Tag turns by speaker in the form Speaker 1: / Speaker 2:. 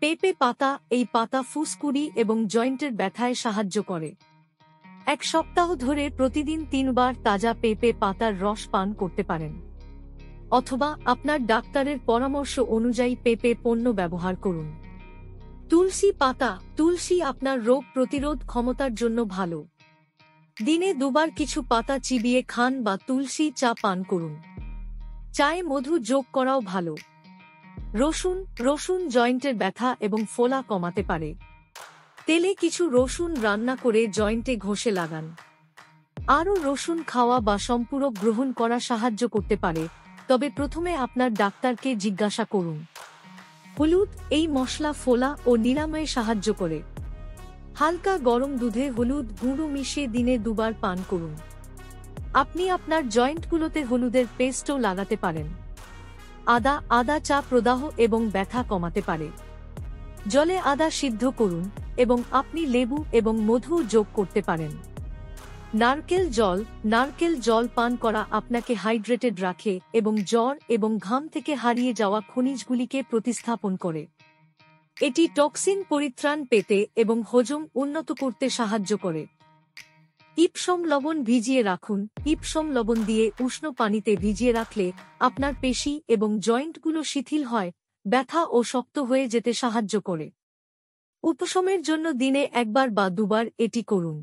Speaker 1: পেঁপে পাতা, এই পাতা ফুসকুড়ি এবং জয়েন্টের ব্যথায় সাহায্য করে। 1 সপ্তাহ ধরে প্রতিদিন 3 বার তাজা পেঁপে পাতার রস পান করতে পারেন, অথবা আপনার ডাক্তারের পরামর্শ অনুযায়ী পেঁপে পণ্য ব্যবহার করুন। তুলসী পাতা, তুলসী আপনার রোগ প্রতিরোধ ক্ষমতার জন্য ভালো। দিনে 2 বার কিছু পাতা চিবিয়ে খান বা তুলসী চা পান করুন। চায়ে মধু যোগ করাও ভালো। রসুন, রসুন জয়েন্টের ব্যথা এবং ফোলা কমাতে পারে। তেলে কিছু রসুন রান্না করে জয়েন্টে ঘষে লাগান। আরও রসুন খাওয়া বা সম্পূরক গ্রহণ করা সাহায্য করতে পারে, তবে প্রথমে আপনার ডাক্তারকে জিজ্ঞাসা করুন। হলুদ, এই মশলা ফোলা ও নিরাময়ে সাহায্য করে। হালকা গরম দুধে হলুদ গুঁড়ো মিশিয়ে দিনে 2 বার পান করুন। আপনি আপনার জয়েন্টগুলোতে হলুদের পেস্টও লাগাতে পারেন। আদা, আদা চা প্রদাহ এবং ব্যথা কমাতে পারে। জলে আদা সিদ্ধ করুন এবং আপনি লেবু এবং মধু যোগ করতে পারেন। নারকেল জল, নারকেল জল পান করা আপনাকে হাইড্রেটেড রাখে এবং জ্বর এবং ঘাম থেকে হারিয়ে যাওয়া খনিজগুলিকে প্রতিস্থাপন করে। এটি টক্সিন পরিত্রাণ পেতে এবং হজম উন্নত করতে সাহায্য করে। ইপসম লবণ ভিজিয়ে রাখুন। ইপসম লবণ দিয়ে উষ্ণ পানিতে ভিজিয়ে রাখলে আপনার পেশি এবং জয়েন্টগুলো শিথিল হয়, ব্যথা ও শক্ত হয়ে যেতে সাহায্য করে। উপশমের জন্য দিনে 1 বার বা 2 বার এটি করুন।